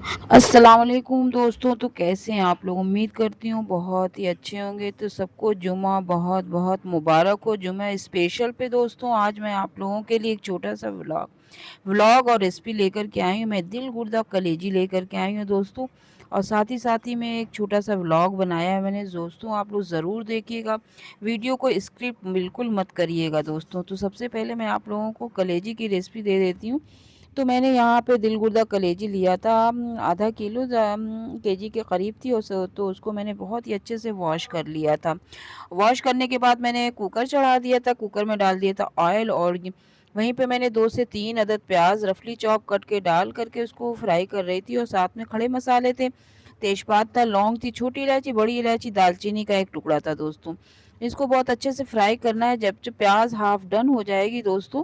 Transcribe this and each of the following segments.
अस्सलाम वालेकुम दोस्तों। तो कैसे हैं आप लोग? उम्मीद करती हूँ बहुत ही अच्छे होंगे। तो सबको जुमा बहुत बहुत मुबारक हो, जुमा स्पेशल पे। दोस्तों आज मैं आप लोगों के लिए एक छोटा सा व्लॉग व्लॉग और रेसिपी लेकर के आई हूँ। मैं दिल गुर्दा कलेजी लेकर के आई हूँ दोस्तों। और साथ ही में एक छोटा सा व्लॉग बनाया है मैंने दोस्तों, आप लोग ज़रूर देखिएगा। वीडियो को स्क्रिप्ट बिल्कुल मत करिएगा दोस्तों। तो सबसे पहले मैं आप लोगों को कलेजी की रेसिपी दे देती हूँ। तो मैंने यहाँ पे दिल गुर्दा कलेजी लिया था, आधा किलो केजी के करीब थी। तो उसको मैंने बहुत ही अच्छे से वॉश कर लिया था। वॉश करने के बाद मैंने कुकर चढ़ा दिया था, कुकर में डाल दिया था ऑयल। और वहीं पे मैंने 2 से 3 अदद प्याज रफली चॉप कट के डाल करके उसको फ्राई कर रही थी। और साथ में खड़े मसाले थे, तेजपात था, लौंग थी, छोटी इलायची, बड़ी इलायची, दालचीनी का एक टुकड़ा था दोस्तों। इसको बहुत अच्छे से फ्राई करना है। जब प्याज हाफ डन हो जाएगी दोस्तों,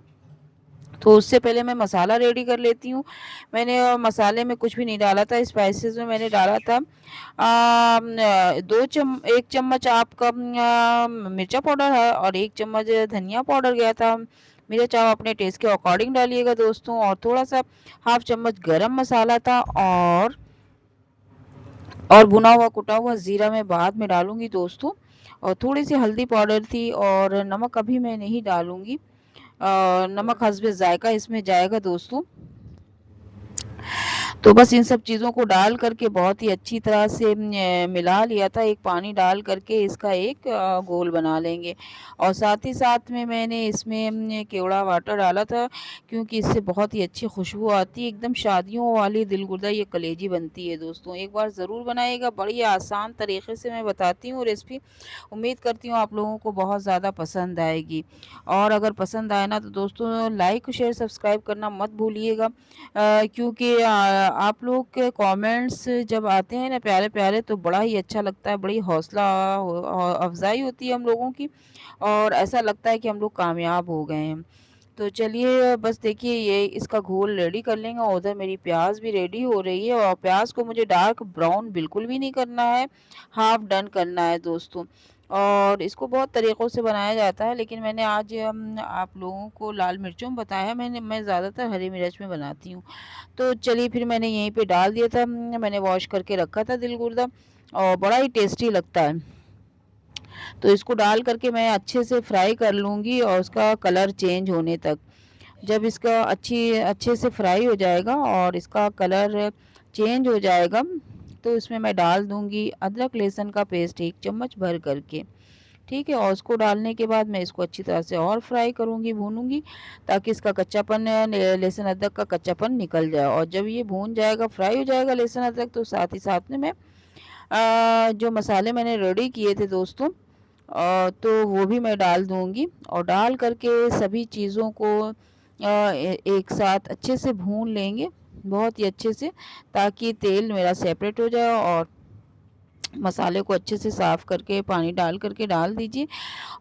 तो उससे पहले मैं मसाला रेडी कर लेती हूँ। मैंने मसाले में कुछ भी नहीं डाला था, स्पाइसेस में मैंने डाला था 1 चम्मच आपका मिर्चा पाउडर है, और 1 चम्मच धनिया पाउडर गया था। मिर्च आप अपने टेस्ट के अकॉर्डिंग डालिएगा दोस्तों। और थोड़ा सा हाफ चम्मच गरम मसाला था। और भुना हुआ कुटा हुआ ज़ीरा मैं बाद में डालूँगी दोस्तों। और थोड़ी सी हल्दी पाउडर थी, और नमक अभी मैं नहीं डालूँगी। नमक हस्बे ज़ायका इसमें जाएगा दोस्तों। तो बस इन सब चीज़ों को डाल करके बहुत ही अच्छी तरह से मिला लिया था। एक पानी डाल करके इसका एक घोल बना लेंगे। और साथ ही साथ में मैंने इसमें केवड़ा वाटर डाला था, क्योंकि इससे बहुत ही अच्छी खुशबू आती है। एकदम शादियों वाली दिलगुर्दा ये कलेजी बनती है दोस्तों। एक बार ज़रूर बनाइएगा, बड़ी आसान तरीके से मैं बताती हूँ रेसिपी। उम्मीद करती हूँ आप लोगों को बहुत ज़्यादा पसंद आएगी। और अगर पसंद आए ना तो दोस्तों लाइक शेयर सब्सक्राइब करना मत भूलिएगा। क्योंकि आप लोग के कमेंट्स जब आते हैं ना प्यारे प्यारे, तो बड़ा ही अच्छा लगता है, बड़ी हौसला अफजाई होती है हम लोगों की। और ऐसा लगता है कि हम लोग कामयाब हो गए हैं। तो चलिए बस देखिए, ये इसका घोल रेडी कर लेंगे। और उधर मेरी प्याज भी रेडी हो रही है। और प्याज को मुझे डार्क ब्राउन बिल्कुल भी नहीं करना है, हाफ डन करना है दोस्तों। और इसको बहुत तरीक़ों से बनाया जाता है, लेकिन मैंने आज आप लोगों को लाल मिर्चों में बताया। मैं ज़्यादातर हरी मिर्च में बनाती हूँ। तो चलिए फिर मैंने यहीं पे डाल दिया था। मैंने वॉश करके रखा था दिल गुर्दा, और बड़ा ही टेस्टी लगता है। तो इसको डाल करके मैं अच्छे से फ्राई कर लूँगी, और उसका कलर चेंज होने तक। जब इसका अच्छे से फ्राई हो जाएगा और इसका कलर चेंज हो जाएगा, तो इसमें मैं डाल दूँगी अदरक लहसुन का पेस्ट 1 चम्मच भर करके। ठीक है? और उसको डालने के बाद मैं इसको अच्छी तरह से और फ्राई करूँगी, भूनूँगी, ताकि इसका कच्चापन लहसुन अदरक का कच्चापन निकल जाए। और जब ये भून जाएगा, फ्राई हो जाएगा लहसुन अदरक, तो साथ ही साथ में मैं जो मसाले मैंने रेडी किए थे दोस्तों, तो वो भी मैं डाल दूँगी। और डाल करके सभी चीज़ों को एक साथ अच्छे से भून लेंगे, बहुत ही अच्छे से, ताकि तेल मेरा सेपरेट हो जाए। और मसाले को अच्छे से साफ़ करके पानी डाल करके डाल दीजिए।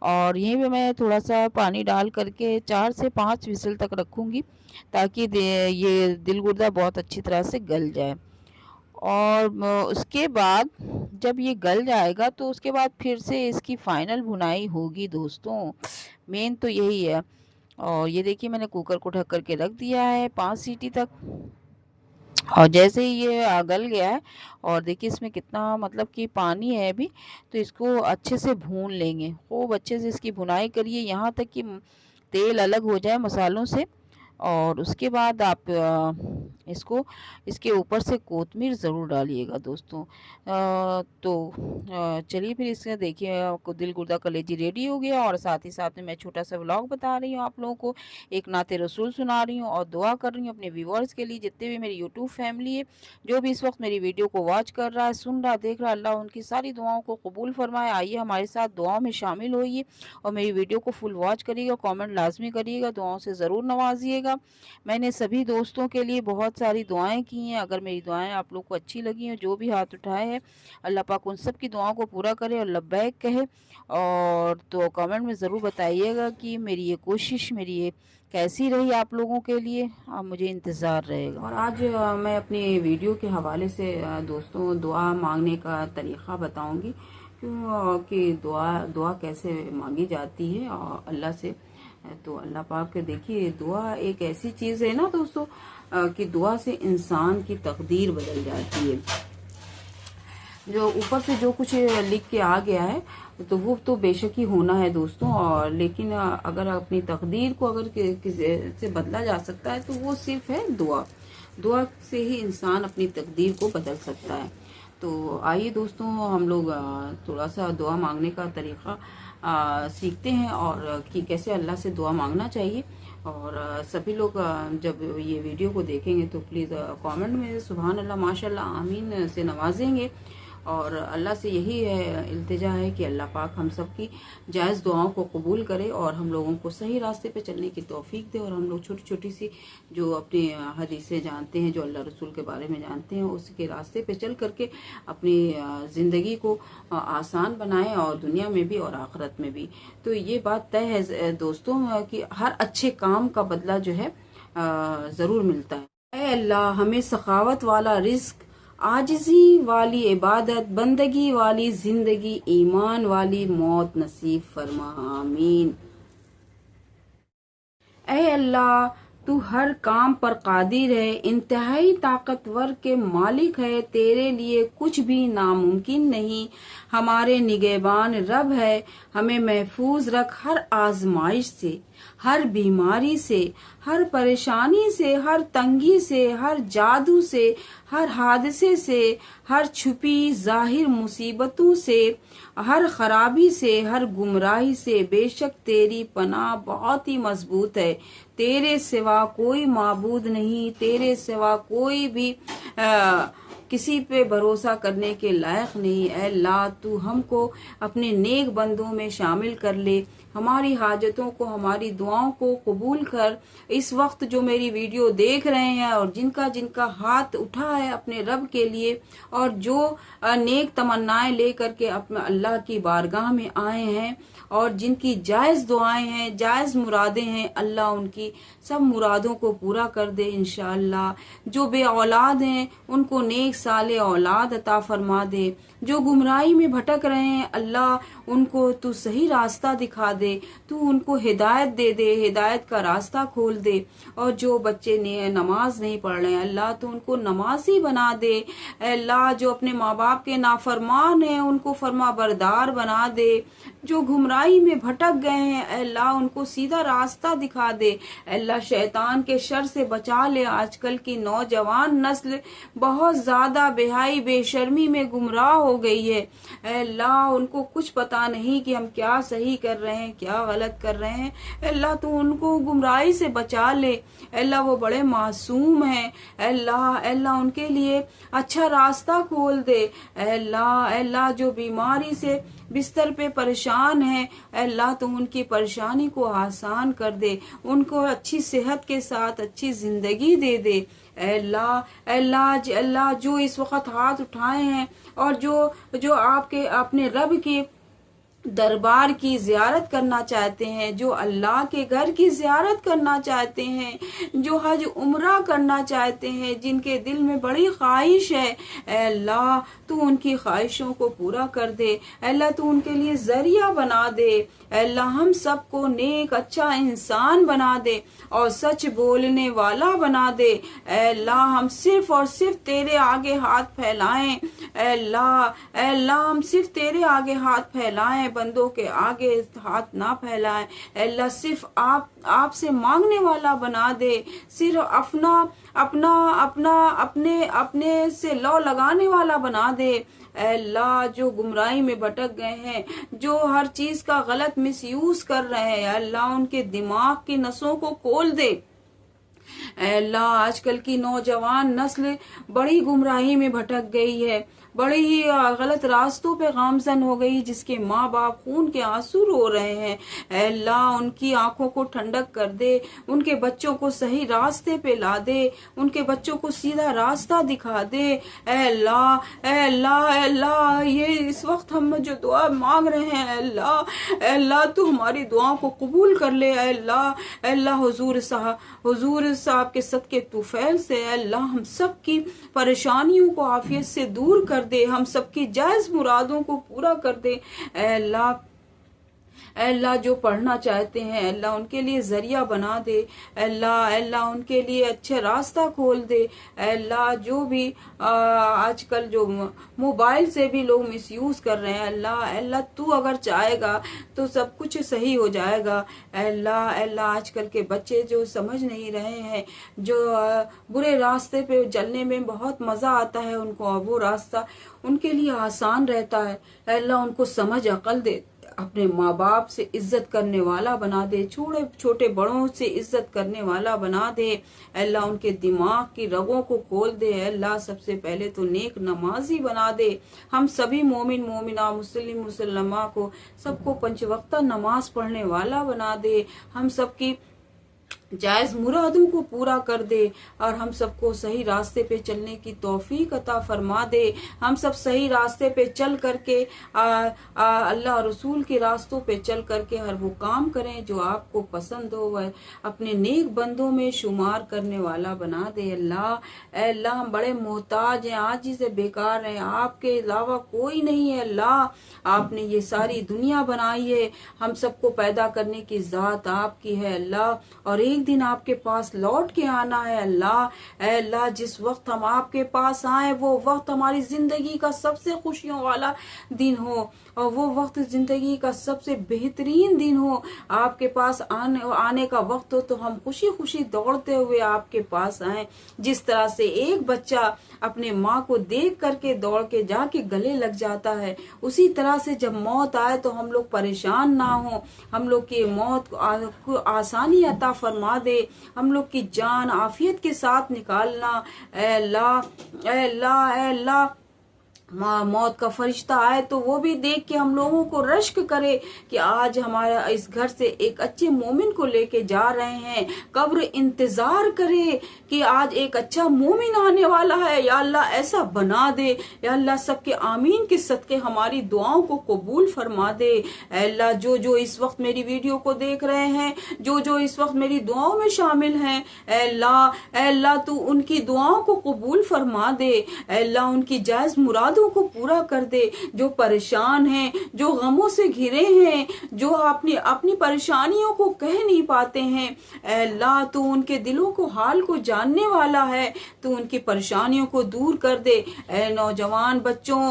और यहीं पे मैं थोड़ा-सा पानी डाल करके 4 से 5 विसल तक रखूँगी, ताकि ये दिल गुर्दा बहुत अच्छी तरह से गल जाए। और उसके बाद जब ये गल जाएगा, तो उसके बाद फिर से इसकी फ़ाइनल भुनाई होगी दोस्तों। मेन तो यही है। और ये देखिए, मैंने कुकर को ढक कर के रख दिया है 5 सीटी तक। और जैसे ही ये गल गया है, और देखिए इसमें कितना मतलब कि पानी है अभी, तो इसको अच्छे से भून लेंगे। खूब अच्छे से इसकी भुनाई करिए, यहाँ तक कि तेल अलग हो जाए मसालों से। और उसके बाद आप इसको इसके ऊपर से कोतमीर ज़रूर डालिएगा दोस्तों। तो चलिए फिर इसका देखिए, आपको दिल गुर्दा कलेजी रेडी हो गया। और साथ ही साथ में मैं छोटा सा व्लॉग बता रही हूँ आप लोगों को, एक नाते रसूल सुना रही हूँ, और दुआ कर रही हूँ अपने व्यूअर्स के लिए, जितने भी मेरी यूट्यूब फैमिली है, जो भी इस वक्त मेरी वीडियो को वॉच कर रहा है, सुन रहा, देख रहा, अल्लाह उनकी सारी दुआओं को कबूल फरमाए। आइए हमारे साथ दुआओं में शामिल होइए, और मेरी वीडियो को फुल वॉच करिएगा, कमेंट लाजमी करिएगा, दुआओं से ज़रूर नवाजिएगा। मैंने सभी दोस्तों के लिए बहुत सारी दुआएं की हैं। अगर मेरी दुआएं आप लोग को अच्छी लगी हैं, जो भी हाथ उठाए हैं, अल्लाह पाक उन सब की दुआओं को पूरा करे और लब्बैक कहे। और तो कमेंट में ज़रूर बताइएगा कि मेरी ये कोशिश, मेरी ये कैसी रही आप लोगों के लिए। मुझे इंतज़ार रहेगा। और आज मैं अपनी वीडियो के हवाले से दोस्तों दुआ मांगने का तरीक़ा बताऊंगी, क्यों कि दुआ दुआ कैसे मांगी जाती है अल्लाह से। तो अल्लाह पाक देखिए, दुआ एक ऐसी चीज़ है ना दोस्तों, कि दुआ से इंसान की तकदीर बदल जाती है। जो ऊपर से जो कुछ लिख के आ गया है तो वो तो बेशक ही होना है दोस्तों, और लेकिन अगर अपनी तकदीर को अगर किसी से बदला जा सकता है तो वो सिर्फ है दुआ। दुआ से ही इंसान अपनी तकदीर को बदल सकता है। तो आइए दोस्तों, हम लोग थोड़ा सा दुआ मांगने का तरीका सीखते हैं और कि कैसे अल्लाह से दुआ मांगना चाहिए। और सभी लोग जब ये वीडियो को देखेंगे तो प्लीज़ कमेंट में सुभान अल्लाह माशाल्लाह आमीन से नवाजेंगे। और अल्लाह से यही है, इल्तिजा है कि अल्लाह पाक हम सब की जायज़ दुआओं को कबूल करे और हम लोगों को सही रास्ते पे चलने की तौफीक दे, और हम लोग छोटी छोटी सी जो अपनी हदीसें जानते हैं, जो अल्लाह रसूल के बारे में जानते हैं, उसके रास्ते पे चल करके अपनी ज़िंदगी को आसान बनाएं, और दुनिया में भी और आखिरत में भी। तो ये बात तय है दोस्तों कि हर अच्छे काम का बदला जो है ज़रूर मिलता है। ऐ अल्लाह, हमें सखावत वाला रिज्क, आजिज़ी वाली इबादत, बंदगी वाली जिंदगी, ईमान वाली मौत नसीब फरमा, आमीन। ऐ अल्लाह, तू हर काम पर कादिर है, इंतहाई ताकतवर के मालिक है, तेरे लिए कुछ भी नामुमकिन नहीं। हमारे निगहबान रब है, हमें महफूज रख हर आजमाइश से, हर बीमारी से, हर परेशानी से, हर तंगी से, हर जादू से, हर हादसे से, हर छुपी जाहिर मुसीबतों से, हर खराबी से, हर गुमराही से। बेशक तेरी पनाह बहुत ही मजबूत है, तेरे सिवा कोई माबूद नहीं, तेरे सिवा कोई भी किसी पे भरोसा करने के लायक नहीं। ऐ अल्लाह, तू हमको अपने नेक बंदों में शामिल कर ले, हमारी हाजतों को, हमारी दुआओं को कबूल कर। इस वक्त जो मेरी वीडियो देख रहे हैं और जिनका जिनका हाथ उठा है अपने रब के लिए, और जो नेक तमन्नाएं लेकर के अपने अल्लाह की बारगाह में आए हैं, और जिनकी जायज़ दुआएं हैं, जायज़ मुरादें हैं, अल्लाह उनकी सब मुरादों को पूरा कर दे इंशाअल्लाह। जो बे औलाद हैं उनको नेक साले औलाद अता फरमा दे। जो गुमराही में भटक रहे हैं अल्लाह उनको तू सही रास्ता दिखा दे, तू उनको हिदायत दे दे, हिदायत का रास्ता खोल दे। और जो बच्चे ने नमाज नहीं पढ़ रहे हैं अल्लाह तो उनको नमाजी बना दे। अल्लाह, जो अपने माँ बाप के नाफरमान हैं उनको फरमा बरदार बना दे। जो गुमराही में भटक गए हैं अल्लाह उनको सीधा रास्ता दिखा दे। अल्लाह, शैतान के शर से बचा ले। आजकल की नौजवान नस्ल बहुत ज्यादा बेहाई बेशर्मी में गुमराह हो गई है। अल्लाह, उनको कुछ पता नहीं कि हम क्या सही कर रहे हैं, क्या गलत कर रहे हैं। अल्लाह, तू उनको गुमराही से बचा ले। अल्लाह, वो बड़े मासूम हैं। अल्लाह अल्लाह उनके लिए अच्छा रास्ता खोल दे। अल्लाह अल्लाह, जो बीमारी से बिस्तर पे परेशान है अल्लाह, तो उनकी परेशानी को आसान कर दे, उनको अच्छी सेहत के साथ अच्छी जिंदगी दे दे। अल्लाह अल्लाह अल्लाह, जो इस वक्त हाथ उठाए हैं और जो आपके अपने रब के दरबार की जियारत करना चाहते हैं, जो अल्लाह के घर की जियारत करना चाहते हैं, जो हज उम्रा करना चाहते हैं, जिनके दिल में बड़ी ख्वाहिश है अल्लाह, तू उनकी ख्वाहिशों को पूरा कर दे। अल्लाह, तू उनके लिए जरिया बना दे। अल्लाह, हम सबको नेक अच्छा इंसान बना दे और सच बोलने वाला बना दे। अल्लाह, हम सिर्फ और सिर्फ तेरे आगे हाथ फैलाएं। अल्लाह अल्लाह, हम सिर्फ तेरे आगे हाथ फैलाएं, बंदों के आगे हाथ ना फैलाएं। अल्लाह, सिर्फ आपसे मांगने वाला बना दे। सिर्फ अपना अपना अपना अपने अपने से लौ लगाने वाला बना दे। अल्लाह, जो गुमराही में भटक गए हैं, जो हर चीज का गलत मिसयूज कर रहे हैं अल्लाह, उनके दिमाग की नसों को खोल दे। अल्लाह, आजकल की नौजवान नस्ल बड़ी गुमराही में भटक गई है, बड़ी ही गलत रास्तों पे गामजन हो गई, जिसके माँ बाप खून के आंसू रो रहे हैं। अल्लाह, उनकी आंखों को ठंडक कर दे, उनके बच्चों को सही रास्ते पे ला दे, उनके बच्चों को सीधा रास्ता दिखा दे। अल्लाह अल्लाह अल्लाह, ये इस वक्त हम जो दुआ मांग रहे हैं अल्लाह अल्लाह, तू हमारी दुआओं को कबूल कर ले। अल्लाह अल्लाह, हुजूर साहब के सदके तुफैल से अल्लाह हम सब की परेशानियों को आफियत से दूर कर दे, हम सबकी जायज मुरादों को पूरा कर दे। अल्लाह अल्लाह जो पढ़ना चाहते हैं अल्लाह उनके लिए जरिया बना दे। अल्लाह अल्लाह उनके लिए अच्छे रास्ता खोल दे। अल्लाह जो भी आजकल जो मोबाइल से भी लोग मिसयूज कर रहे हैं, अल्लाह अल्लाह तू अगर चाहेगा तो सब कुछ सही हो जाएगा। अल्लाह अल्लाह आजकल के बच्चे जो समझ नहीं रहे हैं, जो बुरे रास्ते पे चलने में बहुत मजा आता है उनको, और वो रास्ता उनके लिए आसान रहता है। अल्लाह उनको समझ अकल दे, अपने माँ बाप से इज्जत करने वाला बना दे, छोटे छोटे बड़ों से इज्जत करने वाला बना दे। अल्लाह उनके दिमाग की रगों को खोल दे। अल्लाह सबसे पहले तो नेक नमाजी बना दे। हम सभी मोमिन मोमिना मुस्लिम मुसलमा को सबको पंचवक्ता नमाज पढ़ने वाला बना दे। हम सबकी जायज मुरादों को पूरा कर दे और हम सबको सही रास्ते पे चलने की तौफीक अता फरमा दे। हम सब सही रास्ते पे चल करके अल्लाह रसूल के रास्तों पे चल करके हर वो काम करें जो आपको पसंद हो, वह अपने नेक बंदों में शुमार करने वाला बना दे। अल्लाह अल्लाह हम बड़े मोहताज हैं, आजी से बेकार हैं, आपके अलावा कोई नहीं है। अल्लाह आपने ये सारी दुनिया बनाई है, हम सबको पैदा करने की जात आपकी है अल्लाह, और एक दिन आपके पास लौट के आना है अल्लाह। अल्लाह जिस वक्त हम आपके पास आए वो वक्त हमारी जिंदगी का सबसे खुशियों वाला दिन हो, और वो वक्त जिंदगी का सबसे बेहतरीन दिन हो। आपके पास आने का वक्त हो तो हम खुशी खुशी दौड़ते हुए आपके पास आए। जिस तरह से एक बच्चा अपने माँ को देख करके दौड़ के जाके गले लग जाता है, उसी तरह से जब मौत आए तो हम लोग परेशान ना हो, हम लोग की मौत को आसानी अता फरमा दे, हम लोग की जान आफियत के साथ निकालना। अल्लाह अल्लाह अल्लाह मौत का फरिश्ता आए तो वो भी देख के हम लोगों को रश्क करे कि आज हमारा इस घर से एक अच्छे मोमिन को लेके जा रहे हैं। कब्र इंतजार करे कि आज एक अच्छा मोमिन आने वाला है। या अल्लाह ऐसा बना दे, या अल्लाह सबके आमीन के सदके हमारी दुआओं को कबूल फरमा दे। अल्लाह जो जो इस वक्त मेरी वीडियो को देख रहे हैं, जो जो इस वक्त मेरी दुआओं में शामिल हैं, अल्लाह अल्लाह तू उनकी दुआओं को कबूल फरमा दे। अल्लाह उनकी जायज मुराद को पूरा कर दे। जो परेशान हैं, जो गमों से घिरे हैं, जो अपनी अपनी परेशानियों को कह नहीं पाते हैं, अल्लाह तू उनके दिलों को हाल को जानने वाला है, तू उनकी परेशानियों को दूर कर दे। ऐ नौजवान बच्चों,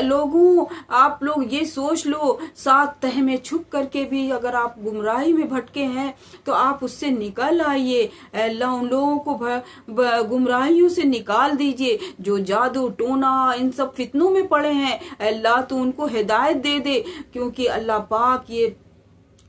लोगों, आप लोग ये सोच लो, सात तह में छुप करके भी अगर आप गुमराही में भटके हैं तो आप उससे निकल आइए। अल्लाह उन लोगों को गुमराहियों से निकाल दीजिए जो जादू टोना इन सब फितनों में पड़े हैं। अल्लाह तो उनको हिदायत दे दे, क्योंकि अल्लाह पाक ये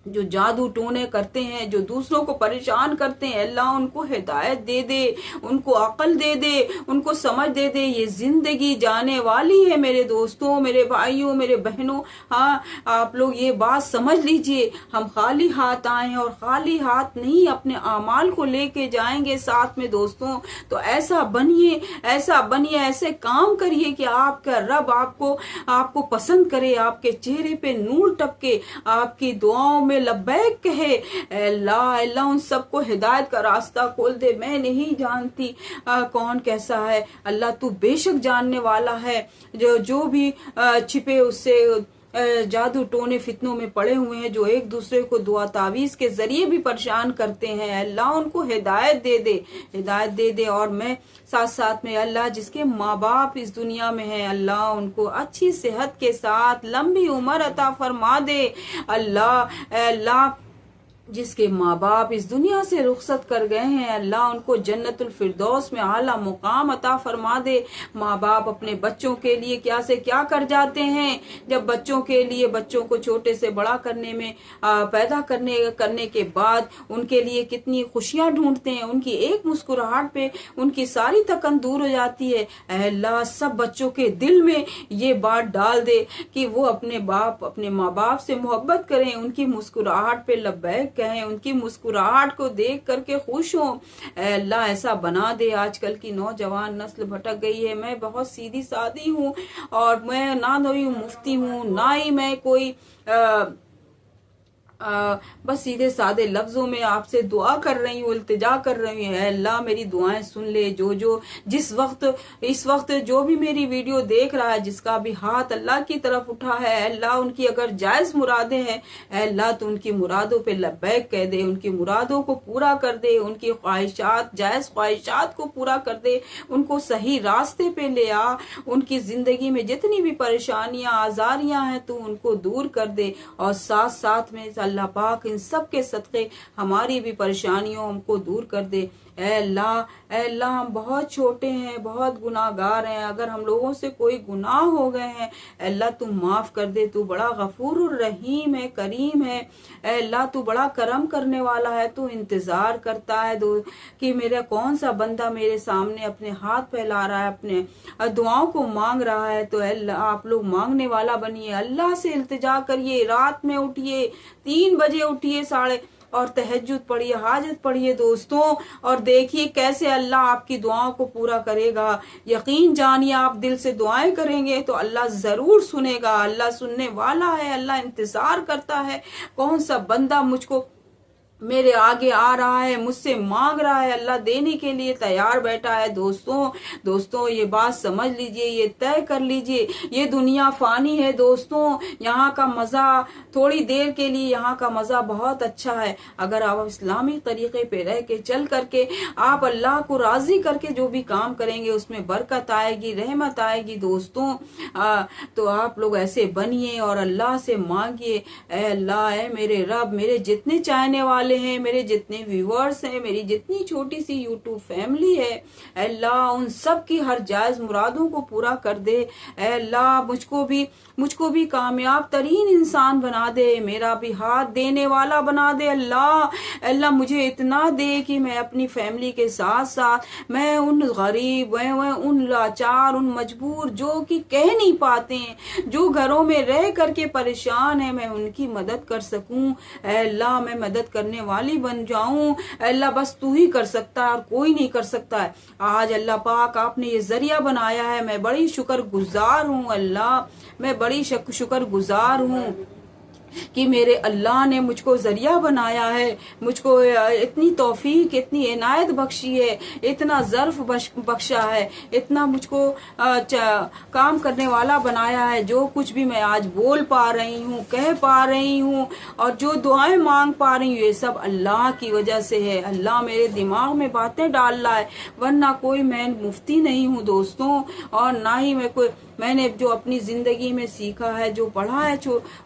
जो जादू टोने करते हैं, जो दूसरों को परेशान करते हैं, अल्लाह उनको हिदायत दे दे, उनको अकल दे दे, उनको समझ दे दे। ये जिंदगी जाने वाली है मेरे दोस्तों, मेरे भाइयों, मेरे बहनों। हाँ, आप लोग ये बात समझ लीजिए, हम खाली हाथ आए हैं और खाली हाथ नहीं अपने आमाल को लेके जाएंगे साथ में दोस्तों। तो ऐसा बनिए, ऐसा बनिए, ऐसे काम करिए कि आपका रब आपको पसंद करे, आपके चेहरे पे नूर टपके, आपकी दुआओं में लब्बैक कहे। अल्लाह अल्लाह उन सबको हिदायत का रास्ता खोल दे। मैं नहीं जानती कौन कैसा है, अल्लाह तू बेशक जानने वाला है। जो भी छिपे उससे जादू टोने फितनों में पड़े हुए हैं, जो एक दूसरे को दुआ तावीज के जरिए भी परेशान करते हैं, अल्लाह उनको हिदायत दे दे, हिदायत दे दे। और मैं साथ साथ में अल्लाह जिसके माँ बाप इस दुनिया में हैं, अल्लाह उनको अच्छी सेहत के साथ लंबी उम्र अता फरमा दे। अल्लाह अल्लाह जिसके माँ बाप इस दुनिया से रुखसत कर गए हैं, अल्लाह उनको जन्नतुल फिरदौस में आला मुकाम अता फरमा दे। माँ बाप अपने बच्चों के लिए क्या से क्या कर जाते हैं, जब बच्चों के लिए, बच्चों को छोटे से बड़ा करने में, पैदा करने के बाद उनके लिए कितनी खुशियां ढूंढते हैं, उनकी एक मुस्कुराहट पे उनकी सारी थकन दूर हो जाती है। अल्लाह सब बच्चों के दिल में ये बात डाल दे कि वो अपने माँ बाप से मोहब्बत करें, उनकी मुस्कुराहट पे लब्बैक कहें, उनकी मुस्कुराहट को देख करके खुश हों। अल्लाह ऐसा बना दे। आजकल की नौजवान नस्ल भटक गई है। मैं बहुत सीधी सादी हूँ और मैं ना कोई मुफ्ती हूँ, ना ही मैं कोई बस सीधे सादे लफ्जों में आपसे दुआ कर रही हूँ, इल्तिजा कर रही हूँ, अल्लाह मेरी दुआएं सुन ले। जो जो जिस वक्त इस वक्त जो भी मेरी वीडियो देख रहा है, जिसका भी हाथ अल्लाह की तरफ उठा है, अल्लाह उनकी अगर जायज मुरादें हैं, अल्लाह तो उनकी मुरादों पे लब्बैक कह दे, उनकी मुरादों को पूरा कर दे, उनकी ख्वाहिशात जायज ख्वाहिशात को पूरा कर दे, उनको सही रास्ते पे ले आ, उनकी जिंदगी में जितनी भी परेशानियां आजारियां हैं तो उनको दूर कर दे। और साथ साथ में अल्लाह पाक इन सब के सदक़े हमारी भी परेशानियों हमको दूर कर दे। ऐ अल्लाह हम बहुत छोटे हैं, बहुत गुनाहगार हैं, अगर हम लोगों से कोई गुनाह हो गए हैं अल्लाह तू माफ कर दे। तू बड़ा गफूर रहीम है, करीम है। ऐ अल्लाह तू बड़ा करम करने वाला है। तू इंतजार करता है कि मेरा कौन सा बंदा मेरे सामने अपने हाथ फैला रहा है, अपने दुआओं को मांग रहा है। तो अल्लाह आप लोग मांगने वाला बनिए, अल्लाह से इल्तिजा करिए, रात में उठिए, 3 बजे उठिए, और तहज्जुद पढ़िए, हाजत पढ़िए दोस्तों, और देखिए कैसे अल्लाह आपकी दुआओं को पूरा करेगा। यकीन जानिए आप दिल से दुआएं करेंगे तो अल्लाह जरूर सुनेगा। अल्लाह सुनने वाला है, अल्लाह इंतजार करता है कौन सा बंदा मुझको मेरे आगे आ रहा है, मुझसे मांग रहा है, अल्लाह देने के लिए तैयार बैठा है। दोस्तों ये बात समझ लीजिए, ये तय कर लीजिए, ये दुनिया फानी है दोस्तों। यहाँ का मजा थोड़ी देर के लिए, यहाँ का मजा बहुत अच्छा है। अगर आप इस्लामी तरीके पे रह के चल करके आप अल्लाह को राजी करके जो भी काम करेंगे उसमें बरकत आएगी, रहमत आएगी दोस्तों। तो आप लोग ऐसे बनिए और अल्लाह से मांगिए, ऐ अल्लाह, ऐ मेरे रब, मेरे जितने चाहने वाले हैं, मेरे जितने व्यूअर्स हैं, मेरी जितनी छोटी सी यूट्यूब फैमिली है, अल्लाह उन सब की हर जायज मुरादों को पूरा कर दे। अल्लाह मुझको भी कामयाब तरीन इंसान बना दे, मेरा भी हाथ देने वाला बना दे। अल्लाह मुझे इतना दे कि मैं अपनी फैमिली के साथ साथ मैं उन गरीब, उन लाचार, उन मजबूर जो कि कह नहीं पाते हैं, जो घरों में रह करके परेशान है, मैं उनकी मदद कर सकूं। अल्लाह मैं मदद करने वाली बन जाऊं। अल्लाह बस तू ही कर सकता है और कोई नहीं कर सकता है। आज अल्लाह पाक आपने ये जरिया बनाया है, मैं बड़ी शुक्रगुजार हूँ। अल्लाह मैं बड़ी शुक्रगुजार हूँ कि मेरे अल्लाह ने मुझको जरिया बनाया है, मुझको इतनी तौफीक, इतनी इनायत बख्शी है, इतना ज़र्फ बख्शा है, इतना मुझको काम करने वाला बनाया है। जो कुछ भी मैं आज बोल पा रही हूँ, कह पा रही हूँ और जो दुआएं मांग पा रही हूँ, ये सब अल्लाह की वजह से है। अल्लाह मेरे दिमाग में बातें डाल रहा है, वरना कोई मैं मुफ्ती नहीं हूँ दोस्तों, और ना ही मैंने जो अपनी जिंदगी में सीखा है, जो पढ़ा है,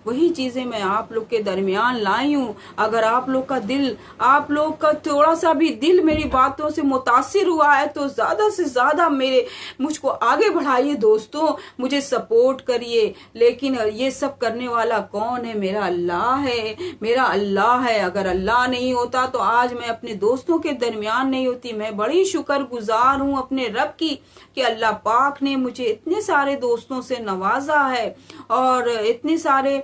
वही चीजें मैं आप लोग के दरमियान लाई हूँ। अगर आप लोग का थोड़ा सा भी दिल मेरी बातों से मुतासिर हुआ है तो ज्यादा से ज्यादा मुझको आगे बढ़ाइए दोस्तों, मुझे सपोर्ट करिए। लेकिन ये सब करने वाला कौन है? मेरा अल्लाह है। अगर अल्लाह नहीं होता तो आज मैं अपने दोस्तों के दरमियान नहीं होती। मैं बड़ी शुक्रगुजार हूँ अपने रब की कि अल्लाह पाक ने मुझे इतने सारे दोस्तों से नवाजा है और इतने सारे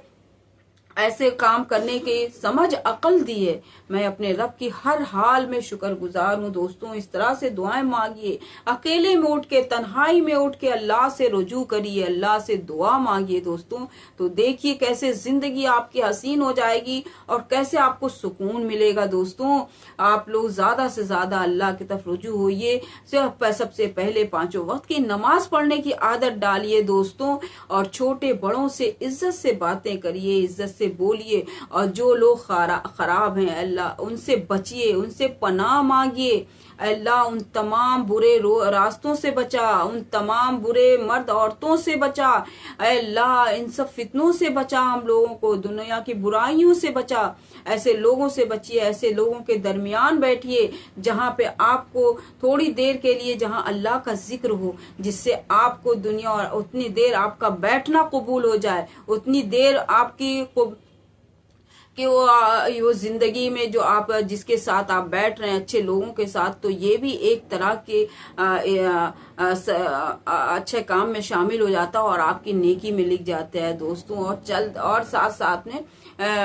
ऐसे काम करने की समझ अकल दी है। मैं अपने रब की हर हाल में शुक्रगुजार हूँ दोस्तों। इस तरह से दुआएं मांगिए, अकेले में उठ के, तन्हाई में उठ के अल्लाह से रुजू करिए, अल्लाह से दुआ मांगिए दोस्तों। तो देखिए कैसे जिंदगी आपकी हसीन हो जाएगी और कैसे आपको सुकून मिलेगा दोस्तों। आप लोग ज्यादा से ज्यादा अल्लाह की तरफ रुजू होइए। सबसे पहले 5 वक्त की नमाज पढ़ने की आदत डालिए दोस्तों, और छोटे बड़ों से इज्जत से बातें करिए, इज्जत से बोलिए। और जो लोग खराब हैं अल्लाह उनसे बचिए, उनसे पनाह मांगिए। अल्लाह उन तमाम बुरे रास्तों से बचा, उन तमाम बुरे मर्द औरतों से बचा। अल्लाह इन सब फितनों से बचा, हम लोगों को दुनिया की बुराइयों से बचा। ऐसे लोगों से बचिए, ऐसे लोगों के दरमियान बैठिए जहाँ पे आपको थोड़ी देर के लिए, जहाँ अल्लाह का जिक्र हो, जिससे आपको दुनिया और उतनी देर आपका बैठना कबूल हो जाए, उतनी देर आपकी कि वो जिंदगी में जो आप जिसके साथ आप बैठ रहे हैं अच्छे लोगों के साथ, तो ये भी एक तरह के अच्छे काम में शामिल हो जाता है और आपकी नेकी में लिख जाता है दोस्तों। और साथ साथ में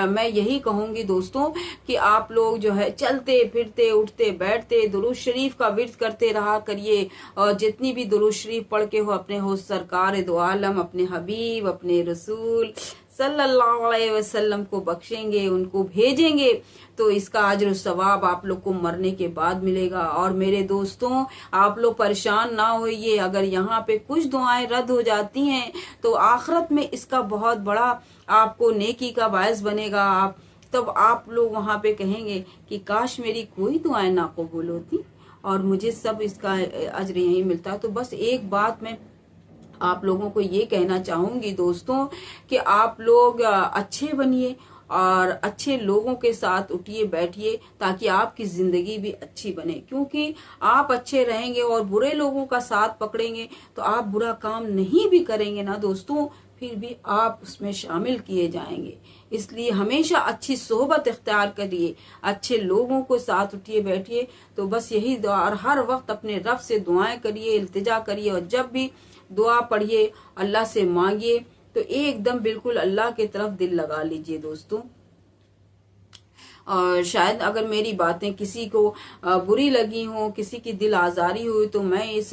मैं यही कहूंगी दोस्तों कि आप लोग जो है चलते फिरते उठते बैठते दुरूद शरीफ का विर्द करते रहा करिए। और जितनी भी दुरूद शरीफ पढ़ के हो अपने हो सरकार दो आलम, अपने हबीब, अपने रसूल सल्लल्लाहु अलैहि वसल्लम को बख्शेंगे, उनको भेजेंगे, तो इसका अज्र सवाब आप लोग को मरने के बाद मिलेगा। और मेरे दोस्तों, आप लोग परेशान ना होइए, अगर यहाँ पे कुछ दुआएं रद्द हो जाती हैं तो आखिरत में इसका बहुत बड़ा आपको नेकी का बायस बनेगा। आप तब आप लोग वहां पे कहेंगे कि काश मेरी कोई दुआएं ना कबूल होती और मुझे सब इसका अज्र यही मिलता। तो बस एक बात मैं आप लोगों को ये कहना चाहूंगी दोस्तों कि आप लोग अच्छे बनिए और अच्छे लोगों के साथ उठिए बैठिए, ताकि आपकी जिंदगी भी अच्छी बने। क्योंकि आप अच्छे रहेंगे और बुरे लोगों का साथ पकड़ेंगे तो आप बुरा काम नहीं भी करेंगे ना दोस्तों, फिर भी आप उसमें शामिल किए जाएंगे। इसलिए हमेशा अच्छी सोहबत इख्तियार करिए, अच्छे लोगों को साथ उठिए बैठिए। तो बस यही दुआ, और हर वक्त अपने रब से दुआएं करिए, इल्तिजा करिए, और जब भी दुआ पढ़िए अल्लाह से मांगिए तो एकदम बिल्कुल अल्लाह की तरफ दिल लगा लीजिए दोस्तों। और शायद अगर मेरी बातें किसी को बुरी लगी हो, किसी की दिल आजारी हुई, तो मैं इस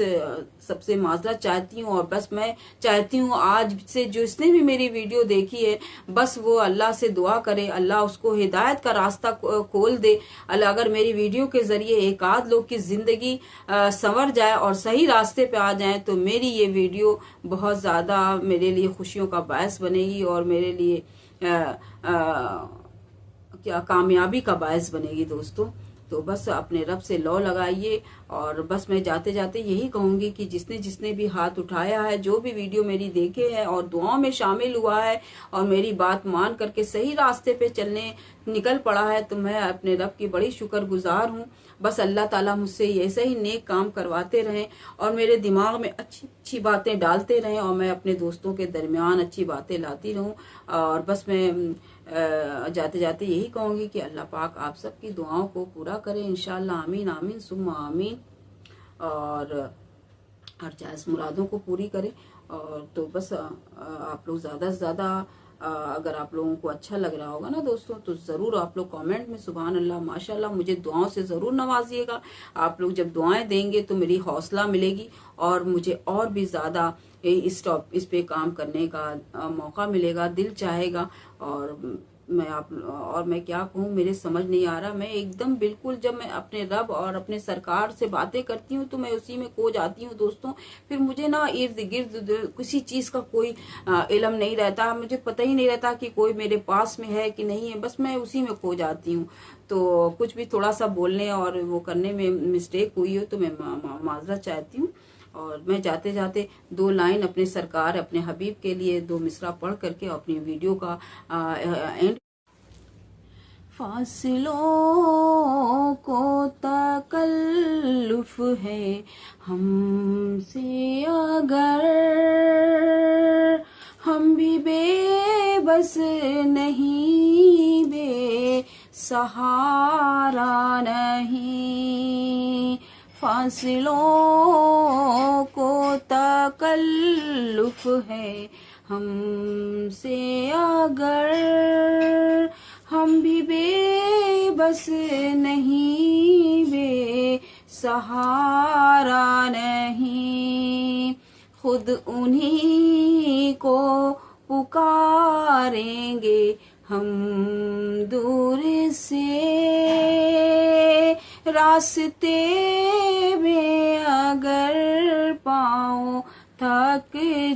सबसे माजरत चाहती हूँ। और बस मैं चाहती हूँ आज से जिसने भी मेरी वीडियो देखी है, बस वो अल्लाह से दुआ करे, अल्लाह उसको हिदायत का रास्ता खोल दे। अल्लाह अगर मेरी वीडियो के जरिए एक आध लोग की जिंदगी संवर जाए और सही रास्ते पे आ जाए, तो मेरी ये वीडियो बहुत ज्यादा मेरे लिए खुशियों का बायस बनेगी और मेरे लिए क्या कामयाबी का बायस बनेगी दोस्तों। तो बस अपने रब से लौ लगाइए। और बस मैं जाते जाते यही कहूंगी कि जिसने जिसने भी हाथ उठाया है, जो भी वीडियो मेरी देखे है और दुआओं में शामिल हुआ है और मेरी बात मान करके सही रास्ते पे चलने निकल पड़ा है, तो मैं अपने रब की बड़ी शुक्रगुजार हूँ। बस अल्लाह ताला मुझसे ऐसे ही नेक काम करवाते रहें और मेरे दिमाग में अच्छी अच्छी बातें डालते रहें और मैं अपने दोस्तों के दरमियान अच्छी बातें लाती रहूं। और बस मैं जाते जाते यही कहूंगी कि अल्लाह पाक आप सबकी दुआओं को पूरा करे इंशाअल्लाह, आमीन आमीन सुम्मा आमीन, और हर जायज़ मुरादों को पूरी करे। और तो बस आप लोग ज़्यादा से ज़्यादा अगर आप लोगों को अच्छा लग रहा होगा ना दोस्तों, तो ज़रूर आप लोग कमेंट में सुभान अल्लाह माशाल्लाह मुझे दुआओं से ज़रूर नवाजिएगा। आप लोग जब दुआएं देंगे तो मेरी हौसला मिलेगी और मुझे और भी ज़्यादा इस पे काम करने का मौका मिलेगा, दिल चाहेगा। और मैं क्या कहूँ, मेरे समझ नहीं आ रहा। मैं एकदम बिल्कुल जब मैं अपने रब और अपने सरकार से बातें करती हूँ तो मैं उसी में खो जाती हूँ दोस्तों। फिर मुझे ना इर्द गिर्द किसी चीज का कोई इल्म नहीं रहता, मुझे पता ही नहीं रहता कि कोई मेरे पास में है कि नहीं है, बस मैं उसी में खो जाती हूँ। तो कुछ भी थोड़ा सा बोलने और वो करने में मिस्टेक हुई हो तो मैं माजरत चाहती हूँ। और मैं जाते जाते 2 लाइन अपने सरकार अपने हबीब के लिए 2 मिसरा पढ़ करके अपनी वीडियो का एंड। फासिलों को तकल्लुफ है हमसे अगर, हम भी बेबस नहीं, बेसहारा नहीं। फासिलों को तकल्लुफ है हमसे अगर, हम भी बेबस नहीं, बेसहारा नहीं। खुद उन्हीं को पुकारेंगे हम दूर से, रास्ते में अगर पाँव थक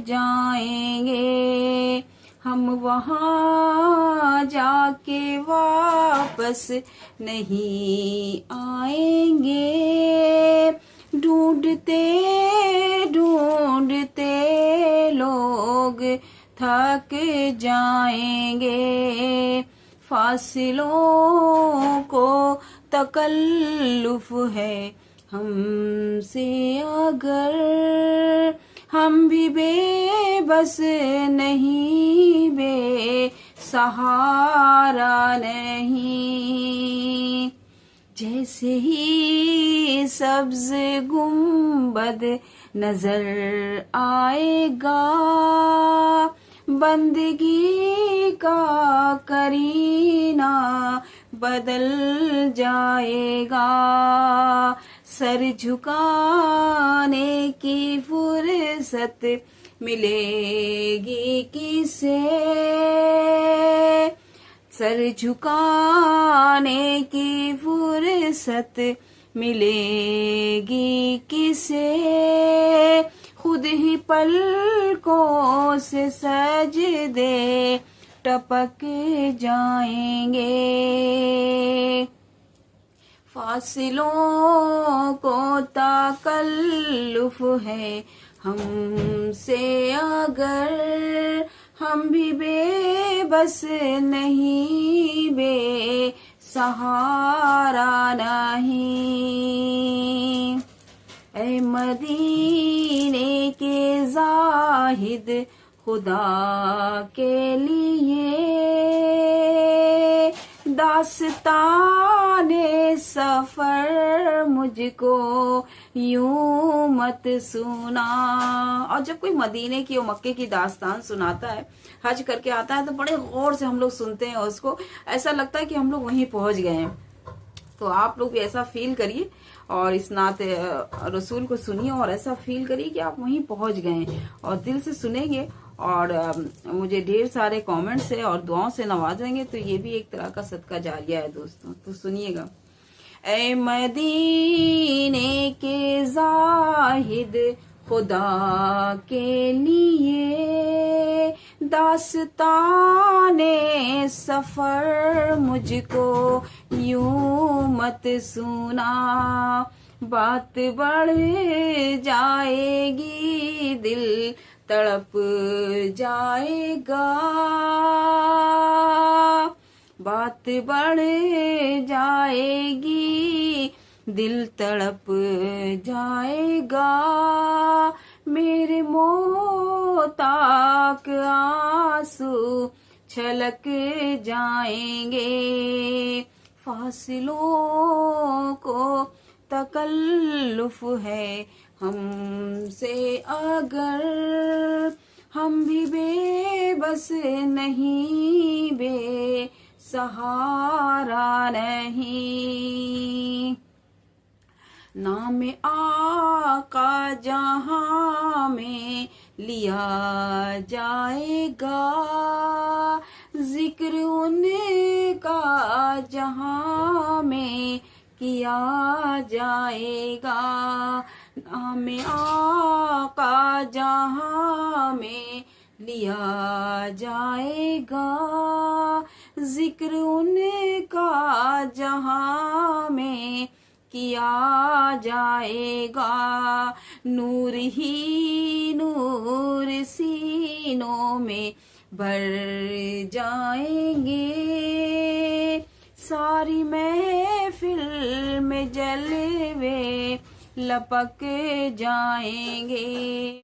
जाएंगे, हम वहाँ जाके वापस नहीं आएंगे। ढूंढते ढूंढते लोग थक जाएंगे, फासिलों को तकल्लुफ है हमसे अगर, हम भी बेबस नहीं, बेसहारा नहीं। जैसे ही सब्ज गुंबद नजर आएगा, बंदगी का करीना बदल जाएगा। सर झुकाने की फुर्सत फुर्सत मिलेगी किसे, सर झुकाने की फुर्सत मिलेगी किसे, खुद ही पलकों से सजदे टपक जाएंगे। फासिलों को तकल्लुफ है हमसे अगर, हम भी बेबस नहीं, बेसहारा नहीं। ऐ मदीने के जाहिद खुदा के लिए दास्ताने सफर मुझको यूं मत सुना। और जब कोई मदीने की और मक्के की दास्तान सुनाता है, हज करके आता है, तो बड़े गौर से हम लोग सुनते हैं उसको, ऐसा लगता है कि हम लोग वहीं पहुंच गए हैं। तो आप लोग भी ऐसा फील करिए और इस नाते रसूल को सुनिए और ऐसा फील करिए कि आप वहीं पहुंच गए हैं, और दिल से सुनेंगे और मुझे ढेर सारे कमेंट से और दुआओं से नवाजेंगे, तो ये भी एक तरह का सदका जारिया है दोस्तों। तो सुनिएगा। ऐ मदीने के जाहिद खुदा के लिए दास्ताने सफर मुझको यूं मत सुना, बात बढ़ जाएगी दिल तड़प जाएगा, बात बढ़ जाएगी दिल तड़प जाएगा, मेरे मोहताक आंसू छलक जाएंगे। फासिलों को तकल्लुफ है हमसे अगर, हम भी बेबस नहीं, बेसहारा नहीं। नाम आका जहां में लिया जाएगा, जिक्र उनका जहां में किया जाएगा। नाम आका जहां में लिया जाएगा, जिक्र उनका जहां में किया जाएगा। नूर ही नूर सीनों में भर जाएंगे, सारी महफिल में जलवे लपक जाएंगे।